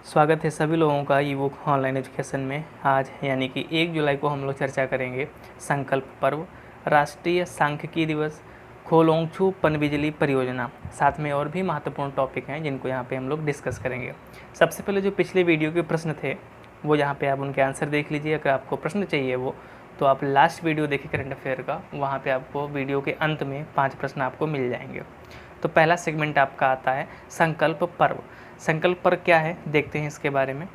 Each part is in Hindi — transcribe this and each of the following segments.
स्वागत है सभी लोगों का ई बुक ऑनलाइन एजुकेशन में। आज यानी कि 1 जुलाई को हम लोग चर्चा करेंगे संकल्प पर्व, राष्ट्रीय सांख्यिकी दिवस, खोलोंगछू पनबिजली परियोजना। साथ में और भी महत्वपूर्ण टॉपिक हैं जिनको यहाँ पे हम लोग डिस्कस करेंगे। सबसे पहले जो पिछले वीडियो के प्रश्न थे वो यहाँ पे आप उनके आंसर देख लीजिए। अगर आपको प्रश्न चाहिए वो तो आप लास्ट वीडियो देखिए करंट अफेयर का, वहाँ पे आपको वीडियो के अंत में 5 प्रश्न आपको मिल जाएंगे। तो पहला सेगमेंट आपका आता है संकल्प पर्व। संकल्प पर्व क्या है देखते हैं इसके बारे में।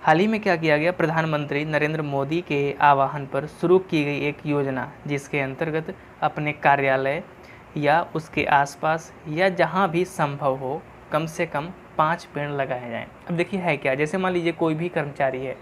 हाल ही में क्या किया गया, प्रधानमंत्री नरेंद्र मोदी के आह्वान पर शुरू की गई एक योजना जिसके अंतर्गत अपने कार्यालय या उसके आसपास या जहां भी संभव हो कम से कम 5 पेड़ लगाए जाएं। अब देखिए है क्या, जैसे मान लीजिए कोई भी कर्मचारी है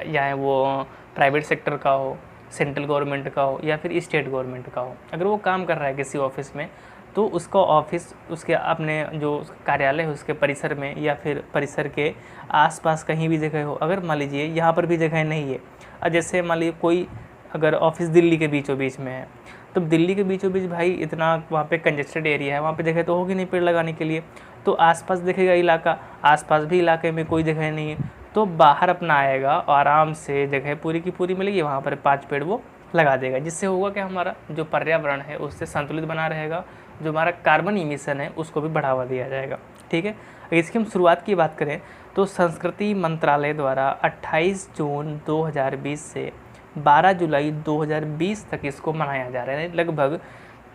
या वो प्राइवेट सेक्टर का हो, सेंट्रल गवर्नमेंट का हो या फिर स्टेट गवर्नमेंट का हो, अगर वो काम कर रहा है किसी ऑफिस में तो उसका ऑफिस उसके अपने जो कार्यालय है उसके परिसर में या फिर परिसर के आसपास कहीं भी जगह हो। अगर मान लीजिए यहाँ पर भी जगह नहीं है, और जैसे मान लीजिए कोई अगर ऑफिस दिल्ली के बीचों बीच में है तो दिल्ली के बीचों बीच भाई इतना वहाँ पे कंजेस्टेड एरिया है, वहाँ पे जगह तो होगी नहीं पेड़ लगाने के लिए। तो आसपास देखेगा इलाका, आसपास भी इलाके में कोई जगह नहीं है तो बाहर अपना आएगा और आराम से जगह पूरी की पूरी मिलेगी, वहाँ पर 5 पेड़ वो लगा देगा। जिससे होगा कि हमारा जो पर्यावरण है उससे संतुलित बना रहेगा, जो हमारा कार्बन इमिशन है उसको भी बढ़ावा दिया जाएगा। ठीक है, इसकी हम शुरुआत की बात करें तो संस्कृति मंत्रालय द्वारा 28 जून 2020 से 12 जुलाई 2020 तक इसको मनाया जा रहा है। लगभग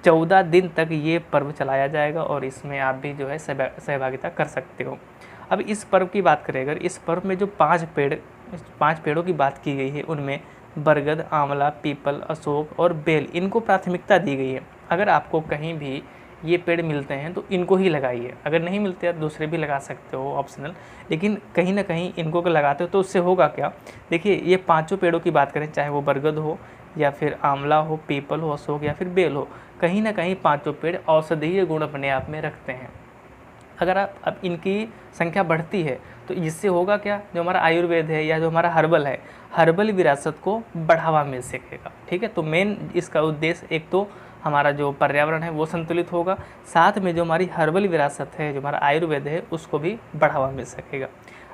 14 दिन तक ये पर्व चलाया जाएगा और इसमें आप भी जो है सहभागिता कर सकते हो। अब इस पर्व की बात करें, अगर इस पर्व में जो 5 पेड़ों की बात की गई है उनमें बरगद, आंवला, पीपल, अशोक और बेल, इनको प्राथमिकता दी गई है। अगर आपको कहीं भी ये पेड़ मिलते हैं तो इनको ही लगाइए, अगर नहीं मिलते हैं दूसरे भी लगा सकते हो ऑप्शनल, लेकिन कहीं ना कहीं इनको लगाते हो तो उससे होगा क्या, देखिए ये 5 पेड़ों की बात करें, चाहे वो बरगद हो या फिर आंवला हो, पीपल हो, अशोक या फिर बेल हो, कहीं ना कहीं 5 पेड़ औषधीय गुण अपने आप में रखते हैं। अगर आप अब इनकी संख्या बढ़ती है तो इससे होगा क्या, जो हमारा आयुर्वेद है या जो हमारा हर्बल है, हर्बल विरासत को बढ़ावा मिल सकेगा। ठीक है, तो मेन इसका उद्देश्य एक तो हमारा जो पर्यावरण है वो संतुलित होगा, साथ में जो हमारी हर्बल विरासत है, जो हमारा आयुर्वेद है, उसको भी बढ़ावा मिल सकेगा।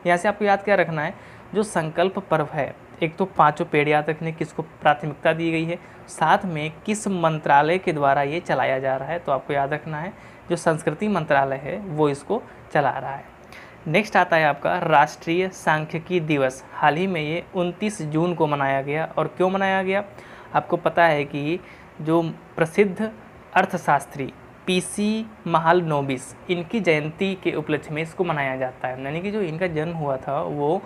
यहाँ से आपको याद क्या रखना है, जो संकल्प पर्व है, एक तो 5 पेड़ याद रखने किसको प्राथमिकता दी गई है, साथ में किस मंत्रालय के द्वारा ये चलाया जा रहा है, तो आपको याद रखना है जो संस्कृति मंत्रालय है वो इसको चला रहा है। नेक्स्ट आता है आपका राष्ट्रीय सांख्यिकी दिवस। हाल ही में ये 29 जून को मनाया गया। और क्यों मनाया गया, आपको पता है कि जो प्रसिद्ध अर्थशास्त्री पीसी महालनोबिस, इनकी जयंती के उपलक्ष्य में इसको मनाया जाता है। यानी कि जो इनका जन्म हुआ था वो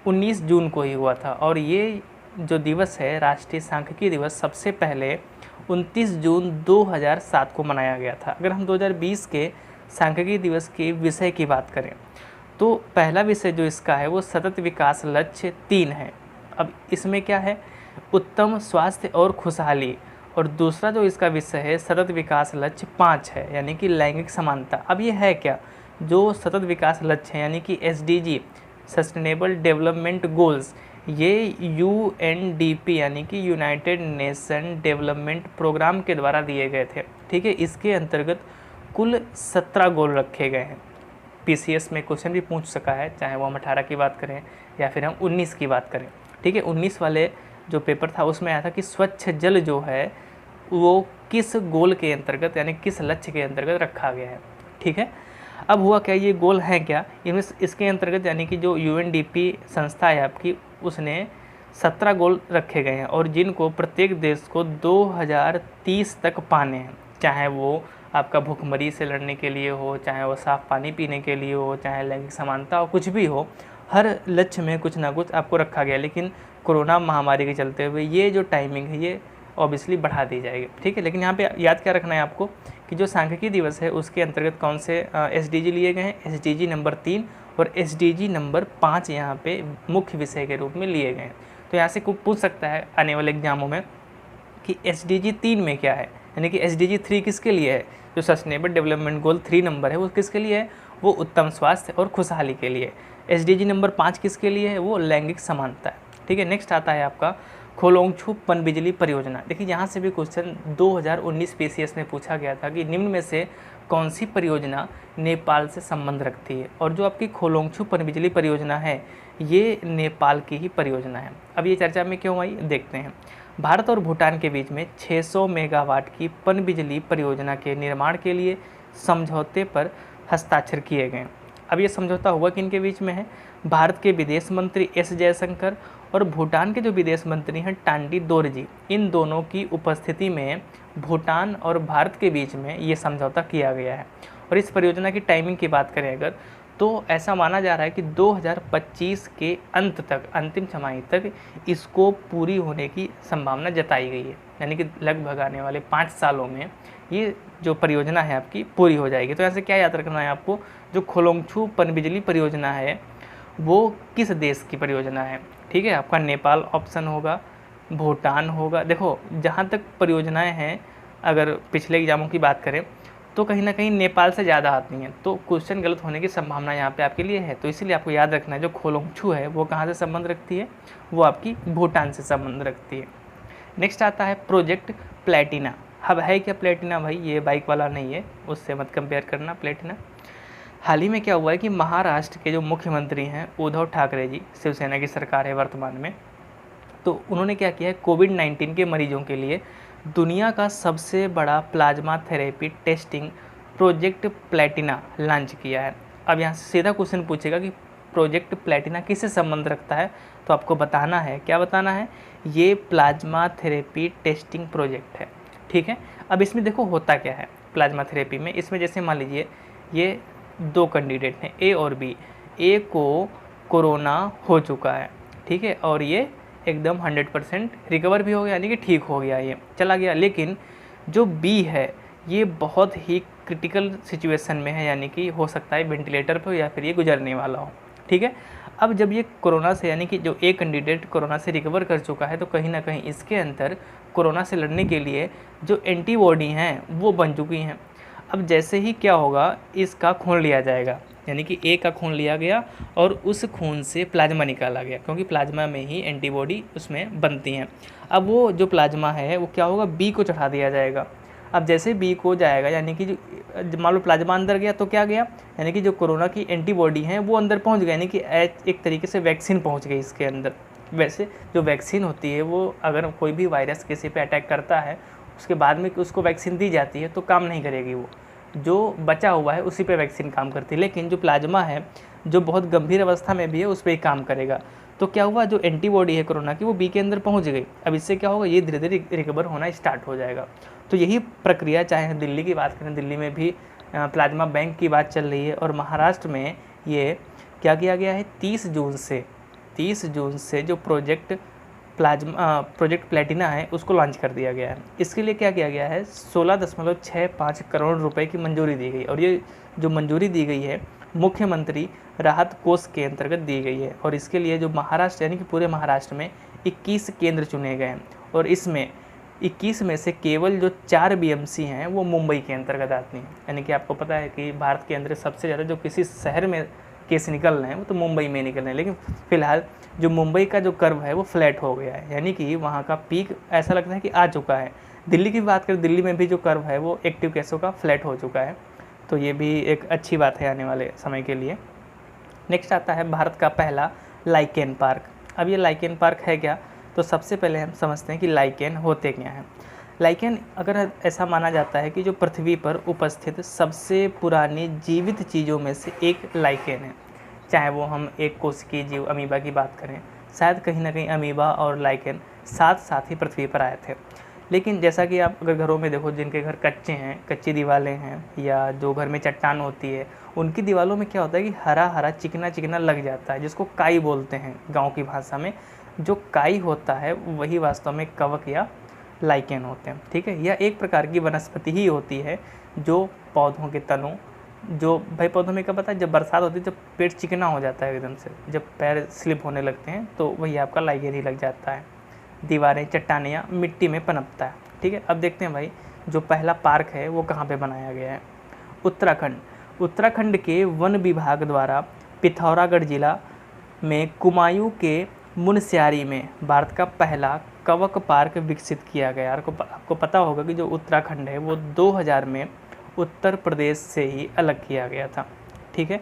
19 जून को ही हुआ था। और ये जो दिवस है राष्ट्रीय सांख्यिकी दिवस, सबसे पहले 29 जून 2007 को मनाया गया था। अगर हम 2020 के सांख्यिकी दिवस के विषय की बात करें तो पहला विषय जो इसका है वो सतत विकास लक्ष्य 3 है। अब इसमें क्या है, उत्तम स्वास्थ्य और खुशहाली, और दूसरा जो इसका विषय है सतत विकास लक्ष्य 5 है, यानी कि लैंगिक समानता। अब ये है क्या, जो सतत विकास लक्ष्य है यानी कि SDG सस्टेनेबल डेवलपमेंट गोल्स, ये UNDP यानी कि यूनाइटेड नेशन डेवलपमेंट प्रोग्राम के द्वारा दिए गए थे। ठीक है, इसके अंतर्गत कुल 17 गोल रखे गए हैं। PCS में क्वेश्चन भी पूछ सका है, चाहे वो हम 18 की बात करें या फिर हम 19 की बात करें। ठीक है, 19 वाले जो पेपर था उसमें आया था कि स्वच्छ जल जो है वो किस गोल के अंतर्गत यानी किस लक्ष्य के अंतर्गत रखा गया है। ठीक है, अब हुआ क्या, ये गोल हैं क्या, इसके अंतर्गत यानी कि जो UNDP संस्था है आपकी, उसने 17 गोल रखे गए हैं और जिनको प्रत्येक देश को 2030 तक पाने हैं। चाहे वो आपका भूखमरी से लड़ने के लिए हो, चाहे वो साफ़ पानी पीने के लिए हो, चाहे लैंगिक समानता हो, कुछ भी हो, हर लक्ष्य में कुछ ना कुछ आपको रखा गया। लेकिन कोरोना महामारी के चलते हुए ये जो टाइमिंग है ये ऑब्वियसली बढ़ा दी जाएगी। ठीक है, लेकिन यहाँ पे याद क्या रखना है आपको कि जो सांख्यिकी दिवस है उसके अंतर्गत कौन से SDG लिए गए हैं, SDG नंबर 3 और SDG नंबर 5 यहाँ पे मुख्य विषय के रूप में लिए गए हैं। तो यहाँ से पूछ सकता है आने वाले एग्जामों में कि SDG 3 में क्या है, यानी कि SDG 3 किसके लिए है, जो सस्टेनेबल डेवलपमेंट गोल 3 नंबर है वो किसके लिए है, वो उत्तम स्वास्थ्य और खुशहाली के लिए। SDG नंबर 5 किसके लिए है, वो लैंगिक समानता है। ठीक है, नेक्स्ट आता है आपका खोलोंगछू पनबिजली परियोजना। देखिए यहाँ से भी क्वेश्चन 2019 पीसीएस में पूछा गया था कि निम्न में से कौन सी परियोजना नेपाल से संबंध रखती है, और जो आपकी खोलोंगछू पनबिजली परियोजना है ये नेपाल की ही परियोजना है। अब ये चर्चा में क्यों आई देखते हैं। भारत और भूटान के बीच में 600 मेगावाट की पनबिजली परियोजना के निर्माण के लिए समझौते पर हस्ताक्षर किए गए। अब ये समझौता हुआ किन के बीच में है, भारत के विदेश मंत्री एस जयशंकर और भूटान के जो विदेश मंत्री हैं टांडी दोरजी, इन दोनों की उपस्थिति में भूटान और भारत के बीच में ये समझौता किया गया है। और इस परियोजना की टाइमिंग की बात करें अगर, तो ऐसा माना जा रहा है कि 2025 के अंत तक, अंतिम छमाही तक इसको पूरी होने की संभावना जताई गई है। यानी कि लगभग आने वाले 5 सालों में ये जो परियोजना है आपकी पूरी हो जाएगी। तो ऐसे क्या याद रखना है आपको, जो खोलोंगछू पनबिजली परियोजना है वो किस देश की परियोजना है। ठीक है, आपका नेपाल ऑप्शन होगा, भूटान होगा। देखो जहाँ तक परियोजनाएं हैं, अगर पिछले एग्जामों की बात करें तो कहीं ना कहीं नेपाल से ज़्यादा आती हैं, तो क्वेश्चन गलत होने की संभावना यहाँ पे आपके लिए है। तो इसीलिए आपको याद रखना है जो खोलोंगछू है वो कहाँ से संबंध रखती है, वो आपकी भूटान से संबंध रखती है। नेक्स्ट आता है प्रोजेक्ट प्लेटिना। अब है क्या प्लेटिना भाई, ये बाइक वाला नहीं है, उससे मत कंपेयर करना प्लेटिना। हाल ही में क्या हुआ है कि महाराष्ट्र के जो मुख्यमंत्री हैं उद्धव ठाकरे जी, शिवसेना की सरकार है वर्तमान में, तो उन्होंने क्या किया है, कोविड-19 के मरीजों के लिए दुनिया का सबसे बड़ा plasma therapy testing project Platina launch किया है। अब यहाँ से सीधा क्वेश्चन पूछेगा कि प्रोजेक्ट प्लेटिना किससे संबंध रखता है, तो आपको बताना है, क्या बताना है, ये प्लाज्मा थेरेपी टेस्टिंग प्रोजेक्ट है। ठीक है, अब इसमें देखो होता क्या है प्लाज्मा थेरेपी में, इसमें जैसे मान लीजिए ये 2 कैंडिडेट हैं ए और बी, ए को कोरोना हो चुका है, ठीक है, और ये एकदम 100% रिकवर भी हो गया, यानी कि ठीक हो गया, ये चला गया। लेकिन जो बी है ये बहुत ही क्रिटिकल सिचुएशन में है, यानी कि हो सकता है वेंटिलेटर पर या फिर ये गुजरने वाला हो। ठीक है, अब जब ये कोरोना से, यानी कि जो ए कैंडिडेट कोरोना से रिकवर कर चुका है, तो कहीं ना कहीं इसके अंदर कोरोना से लड़ने के लिए जो एंटीबॉडी हैं वो बन चुकी हैं। अब जैसे ही क्या होगा, इसका खून लिया जाएगा, यानी कि ए का खून लिया गया और उस खून से प्लाज्मा निकाला गया, क्योंकि प्लाज्मा में ही एंटीबॉडी उसमें बनती हैं। अब वो जो प्लाज्मा है वो क्या होगा, बी को चढ़ा दिया जाएगा। अब जैसे बी को जाएगा, यानी कि जो मान लो प्लाज्मा अंदर गया तो क्या गया, यानी कि जो कोरोना की एंटीबॉडी हैं वो अंदर पहुंच गई, यानी कि एक तरीके से वैक्सीन पहुंच गई इसके अंदर। वैसे जो वैक्सीन होती है वो अगर कोई भी वायरस किसी पे अटैक करता है उसके बाद में उसको वैक्सीन दी जाती है तो काम नहीं करेगी, वो जो बचा हुआ है उसी पे वैक्सीन काम करती है। लेकिन जो प्लाज्मा है जो बहुत गंभीर अवस्था में भी है उस पर ही काम करेगा। तो क्या हुआ, जो एंटीबॉडी है कोरोना की वो बी के अंदर पहुंच गई। अब इससे क्या होगा, ये धीरे धीरे रिकवर होना स्टार्ट हो जाएगा। तो यही प्रक्रिया, चाहे दिल्ली की बात करें, दिल्ली में भी प्लाज्मा बैंक की बात चल रही है, और महाराष्ट्र में ये क्या किया गया है, 30 जून से जो प्रोजेक्ट प्लेटिना है उसको लॉन्च कर दिया गया है। इसके लिए क्या किया गया है, 16.65 करोड़ रुपए की मंजूरी दी गई, और ये जो मंजूरी दी गई है मुख्यमंत्री राहत कोष के अंतर्गत दी गई है। और इसके लिए जो महाराष्ट्र, यानी कि पूरे महाराष्ट्र में 21 केंद्र चुने गए हैं, और इसमें 21 में से केवल जो 4 बीएमसी हैं वो मुंबई के अंतर्गत आती हैं। यानी कि आपको पता है कि भारत के अंदर सबसे ज़्यादा जो किसी शहर में केस निकल रहे हैं वो तो मुंबई में निकल रहे हैं, लेकिन फिलहाल जो मुंबई का जो कर्व है वो फ्लैट हो गया है, यानी कि वहाँ का पीक ऐसा लगता है कि आ चुका है। दिल्ली की बात करें, दिल्ली में भी जो कर्व है वो एक्टिव केसों का फ्लैट हो चुका है, तो ये भी एक अच्छी बात है आने वाले समय के लिए। नेक्स्ट आता है भारत का पहला लाइकेन पार्क। अब ये लाइकेन पार्क है क्या, तो सबसे पहले हम समझते हैं कि लाइकेन होते क्या हैं। लाइकेन अगर ऐसा माना जाता है कि जो पृथ्वी पर उपस्थित सबसे पुरानी जीवित चीज़ों में से एक लाइकेन है। चाहे वो हम एक कोशिकीय जीव अमीबा की बात करें, शायद कहीं ना कहीं अमीबा और लाइकेन साथ साथ ही पृथ्वी पर आए थे। लेकिन जैसा कि आप अगर घरों में देखो, जिनके घर कच्चे हैं, कच्ची दीवारें हैं, या जो घर में चट्टान होती है, उनकी दीवारों में क्या होता है कि हरा हरा चिकना चिकना लग जाता है, जिसको काई बोलते हैं गाँव की भाषा में। जो काई होता है वही वास्तव में कवक या लाइकेन होते हैं। ठीक है, यह एक प्रकार की वनस्पति ही होती है जो पौधों के तनों, जो भाई पौधों में क्या पता है, जब बरसात होती है जब पेड़ चिकना हो जाता है एकदम से, जब पैर स्लिप होने लगते हैं तो वही आपका लाइकेन ही लग जाता है। दीवारें, चट्टानें या मिट्टी में पनपता है। ठीक है, अब देखते हैं भाई जो पहला पार्क है वो कहाँ पे बनाया गया है। उत्तराखंड के वन विभाग द्वारा पिथौरागढ़ जिला में कुमायूं के मुनस्यारी में भारत का पहला कवक पार्क विकसित किया गया? आपको पता होगा कि जो उत्तराखंड है वो 2000 में उत्तर प्रदेश से ही अलग किया गया था। ठीक है,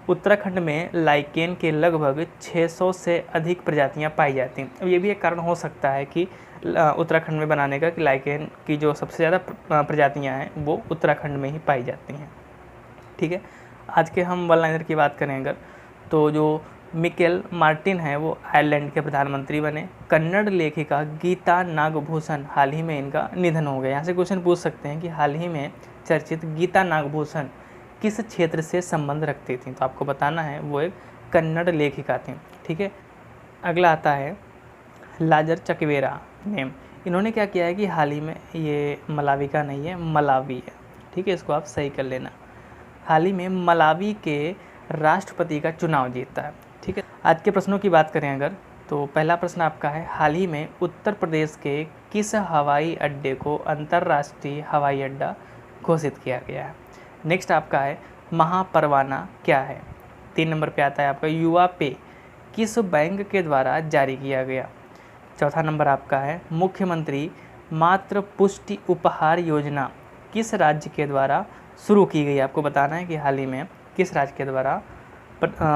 उत्तराखंड में लाइकेन के लगभग 600 से अधिक प्रजातियां पाई जाती हैं। अब ये भी एक कारण हो सकता है कि उत्तराखंड में बनाने का, कि लाइकेन की जो सबसे ज़्यादा प्रजातियां हैं वो उत्तराखंड में ही पाई जाती हैं। ठीक है, आज के हम वन लाइनर की बात करें अगर, तो जो मिकेल मार्टिन है वो आयरलैंड के प्रधानमंत्री बने। कन्नड़ लेखिका गीता नागभूषण, हाल ही में इनका निधन हो गया। यहाँ से क्वेश्चन पूछ सकते हैं कि हाल ही में चर्चित गीता नागभूषण किस क्षेत्र से संबंध रखती थी? तो आपको बताना है वो एक कन्नड़ लेखिका थी। ठीक है, अगला आता है लाजर चकवेरा नेम। इन्होंने क्या किया है कि हाल ही में, ये मलावी का नहीं है, मलावी है। ठीक है, इसको आप सही कर लेना। हाल ही में मलावी के राष्ट्रपति का चुनाव जीता है। ठीक है, आज के प्रश्नों की बात करें अगर, तो पहला प्रश्न आपका है, हाल ही में उत्तर प्रदेश के किस हवाई अड्डे को अंतर्राष्ट्रीय हवाई अड्डा घोषित किया गया है? नेक्स्ट आपका है, महापरवाना क्या है? 3 नंबर पे आता है आपका, युवा पे किस बैंक के द्वारा जारी किया गया? चौथा नंबर आपका है, मुख्यमंत्री मातृ पुष्टि उपहार योजना किस राज्य के द्वारा शुरू की गई? आपको बताना है कि हाल ही में किस राज्य के द्वारा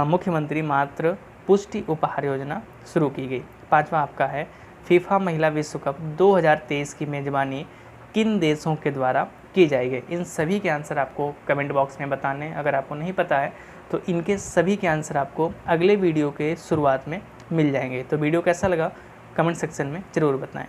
मुख्यमंत्री मातृ पुष्टि उपहार योजना शुरू की गई। पांचवा आपका है, फीफा महिला विश्व कप 2023 की मेज़बानी किन देशों के द्वारा की जाएगी? इन सभी के आंसर आपको कमेंट बॉक्स में बताने हैं। अगर आपको नहीं पता है तो इनके सभी के आंसर आपको अगले वीडियो के शुरुआत में मिल जाएंगे। तो वीडियो कैसा लगा कमेंट सेक्शन में ज़रूर बताएं।